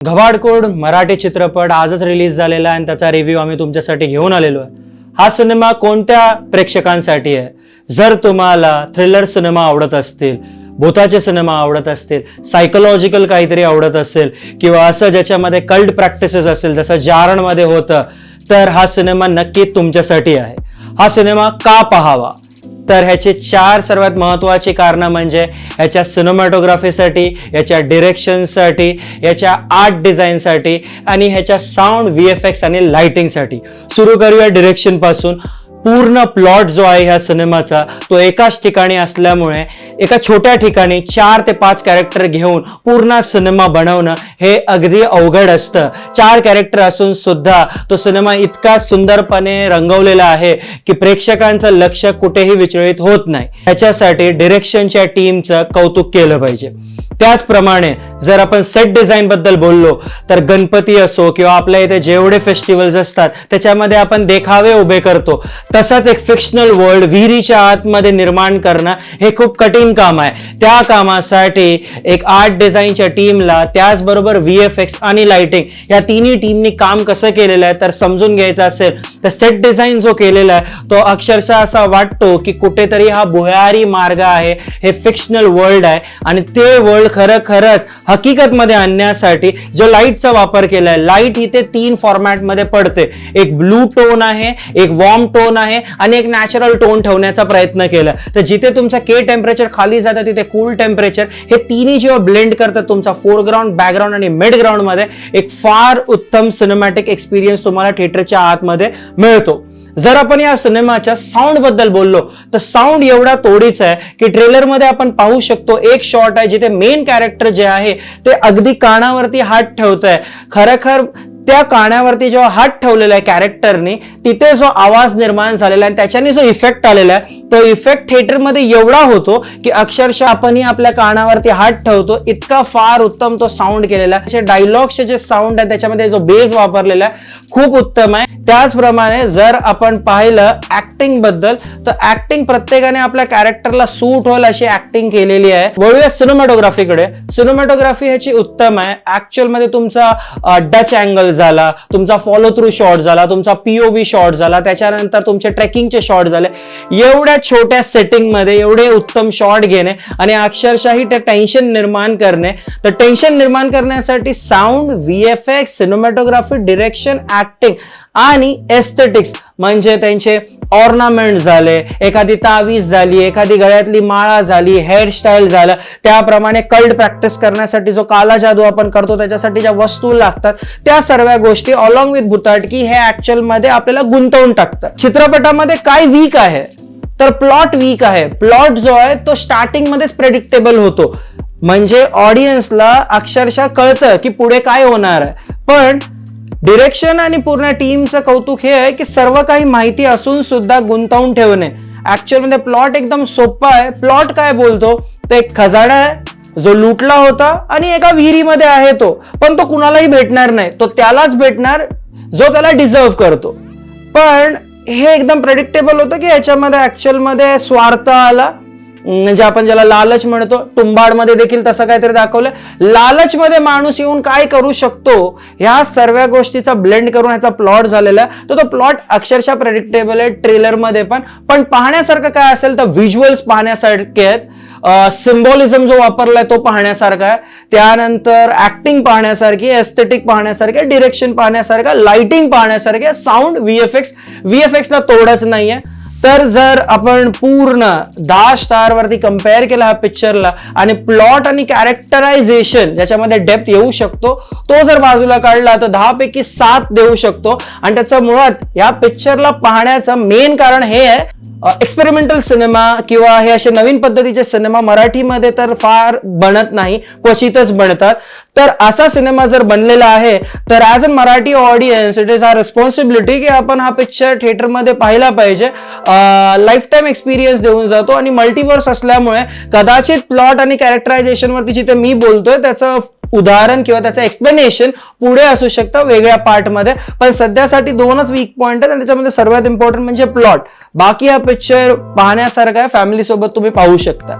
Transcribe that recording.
घबाडकोड मराठी चित्रपट आजच रिलीज झालेला आहे आणि त्याचा रिव्ह्यू आम्ही तुमच्यासाठी घेऊन आलेलो आहे। हा सिनेमा कोणत्या प्रेक्षकांसाठी आहे? जर तुम्हाला थ्रिलर सिनेमा आवडत असतील, भूताचे सिनेमा आवडत असतील, सायकोलॉजिकल काहीतरी आवडत असेल किंवा असं ज्याच्यामध्ये कल्ट प्रॅक्टिसेस असेल जसं जारण मध्ये होतं, तर हा सिनेमा नक्की तुमच्यासाठी आहे। हा सिनेमा का पाहावा? तर ह्याचे 4 सर्वात महत्त्वाची कारण म्हणजे ह्याच्या सिनेमॅटोग्राफीसाठी, ह्याच्या डिरेक्शनसाठी, ह्याच्या आर्ट डिझाईनसाठी आणि ह्याच्या साऊंड, VFX आणि लाइटिंगसाठी। सुरू करूया डिरेक्शन पासून। पूर्ण प्लॉट जो आहे ह्या सिनेमाचा तो एकाच ठिकाणी असल्यामुळे एका छोट्या ठिकाणी 4 ते 5 कॅरेक्टर घेऊन पूर्ण सिनेमा बनवणं हे अगदी अवघड असतं। 4 कॅरेक्टर असून सुद्धा तो सिनेमा इतका सुंदरपणे रंगवलेला आहे की प्रेक्षकांचं लक्ष कुठेही विचलित होत नाही। ह्याच्यासाठी डिरेक्शनच्या टीमचं कौतुक केलं पाहिजे। त्याचप्रमाणे जर आपण सेट डिझाईन बद्दल बोललो तर गणपती असो किंवा आपल्या इथे जेवढे फेस्टिवल्स असतात त्याच्यामध्ये आपण देखावे उभे करतो, तसाच एक फिक्शनल वर्ल्ड विहिरीच्या आतमध्ये निर्माण करणं हे खूप कठीण काम आहे। त्या कामासाठी एक आर्ट डिझाईनच्या टीमला, त्याचबरोबर VFX आणि लाइटिंग या तिन्ही टीमनी काम कसं केलेलं आहे तर समजून घ्यायचं असेल तर सेट डिझाईन जो केलेला आहे तो अक्षरशः असा वाटतो की कुठेतरी हा भुयारी मार्ग आहे, हे फिक्शनल वर्ल्ड आहे आणि ते वर्ल्ड खरंच हकीकत मध्ये आणण्यासाठी जो लाईटचा वापर केलाय, लाईट इथे 3 फॉर्मॅट मध्ये पडते। एक ब्लू टोन आहे, एक वॉर्म टोन आहे आणि एक नॅचरल टोन ठेवण्याचा प्रयत्न केला। तर जिथे तुमचा के टेम्परेचर खाली जातं तिथे कूल टेम्परेचर, हे तिन्ही जेव्हा ब्लेंड करतात तुमचा फोरग्राऊंड, बॅकग्राऊंड आणि मिड ग्राउंड मध्ये एक फार उत्तम सिनेमॅटिक एक्सपिरियन्स तुम्हाला थिएटरच्या आतमध्ये मिळतो। जर आपण या सिनेमाच्या साऊंड बद्दल बोललो तर साऊंड एवढा तोडीचा आहे की ट्रेलर मध्ये आपण पाहू शकतो एक शॉट आहे जिथे मेन कॅरेक्टर जे आहे ते अगदी कानावरती हात ठेवतंय। खरखर त्या कानावरती जेव्हा हात ठेवलेला आहे कॅरेक्टरने, तिथे जो आवाज निर्माण झालेला आहे त्याच्याने जो इफेक्ट आलेला आहे तो इफेक्ट थिएटरमध्ये एवढा होतो की अक्षरशः आपणही आपल्या कानावरती हात ठेवतो, इतका फार उत्तम तो साऊंड केलेला आहे। त्याचे डायलॉग्सचे जे साऊंड आहे त्याच्यामध्ये जो बेस वापरलेला आहे खूप उत्तम आहे। त्याचप्रमाणे जर आपण पाहिलं ऍक्टिंग बद्दल तर ऍक्टिंग प्रत्येकाने आपल्या कॅरेक्टरला सूट होईल अशी ऍक्टिंग केलेली आहे। वळूया सिनेमॅटोग्राफीकडे। सिनेमॅटोग्राफी ह्याची उत्तम आहे। ऍक्च्युअल मध्ये तुमचा डच अँगल झाला, तुमचा फॉलो थ्रू शॉट झाला, तुमचा POV शॉट झाला, त्याच्यानंतर तुमचे ट्रेकिंगचे शॉट झाले। एवढ्या छोट्या सेटिंग मध्ये एवढे उत्तम शॉट घेणे आणि अक्षरशः ते टेन्शन निर्माण करणे, तर टेन्शन निर्माण करण्यासाठी sound, VFX, cinematography, direction, acting आणि एस्थेटिक्स म्हणजे त्यांचे ऑर्नामेंट झाले, एखादी तावीज झाली, एखादी गळ्यातली माळा झाली, हेअरस्टाईल झालं, त्याप्रमाणे कल्ट प्रॅक्टिस करण्यासाठी जो काला जादू आपण करतो त्याच्यासाठी ज्या वस्तू लागतात त्या सर्व गोष्टी अलॉंग विथ भुताटकी हे ऍक्च्युअल मध्ये आपल्याला गुंतवून टाकतात। चित्रपटामध्ये काय वीक आहे तर प्लॉट वीक आहे। प्लॉट जो आहे तो स्टार्टिंग मध्येच प्रेडिक्टेबल होतो, म्हणजे ऑडियन्सला अक्षरशः कळतं की पुढे काय होणार आहे। पण डिरेक्शन आणि पूर्ण टीमचं कौतुक हे आहे की सर्व काही माहिती असून सुद्धा गुंतवून ठेवणे। ऍक्च्युअल मध्ये प्लॉट एकदम सोपा आहे। प्लॉट काय बोलतो तर एक खजाना आहे जो लुटला होता आणि एका विहिरीमध्ये आहे तो, पण तो कुणालाही भेटणार नाही, तो त्यालाच भेटणार जो त्याला डिझर्व करतो। पण हे एकदम प्रेडिक्टेबल होतं की ह्याच्यामध्ये ऍक्च्युअल मध्ये स्वार्थ आला, म्हणजे आपण ज्याला लालच म्हणतो, तुंबाड मध्ये देखील तसं काहीतरी दाखवलं। लालच मध्ये माणूस येऊन काय करू शकतो ह्या सर्व गोष्टीचा ब्लेंड करून ह्याचा प्लॉट झालेला आहे। तर तो प्लॉट अक्षरशः प्रेडिक्टेबल आहे ट्रेलर मध्ये पण पाहण्यासारखं काय असेल तर व्हिज्युअल्स पाहण्यासारखे आहेत, सिम्बॉलिझम जो वापरलाय तो पाहण्यासारखा आहे, त्यानंतर ऍक्टिंग पाहण्यासारखी, एस्थेटिक पाहण्यासारखे, डिरेक्शन पाहण्यासारखं, लाइटिंग पाहण्यासारखे, साऊंड, VFX ला तोडच नाहीये। तर जर आपण पूर्ण 10 स्टार वरती कंपेअर केला हा पिक्चरला आणि प्लॉट आणि कॅरेक्टरायझेशन ज्याच्यामध्ये डेप्थ येऊ शकतो तो जर बाजूला काढला तर 10 पैकी 7 देऊ शकतो। आणि त्याचं मुळात या पिक्चरला पाहण्याचं मेन कारण हे आहे, एक्सपेरिमेंटल सिनेमा किंवा हे असे नवीन पद्धतीचे सिनेमा मराठीमध्ये तर फार बनत नाही, क्वचितच बनतात। तर असा सिनेमा जर बनलेला आहे तर as a Marathi audience it is our responsibility की आपण हा पिक्चर थिएटरमध्ये पाहिला पाहिजे। लाईफ टाईम एक्सपिरियन्स देऊन जातो आणि मल्टीवर्स असल्यामुळे कदाचित प्लॉट आणि कॅरेक्टरायझेशन वरती जिथे मी बोलतोय त्याचं उदाहरण किंवा त्याचं एक्सप्लेनेशन पुढे असू शकतं वेगळ्या पार्ट मध्ये, पण सध्यासाठी 2च वीक पॉइंट आहेत आणि त्याच्यामध्ये सर्वात इम्पॉर्टंट म्हणजे प्लॉट। बाकी हा पिक्चर पाहण्यासारखा आहे, फॅमिली सोबत तुम्ही पाहू शकता।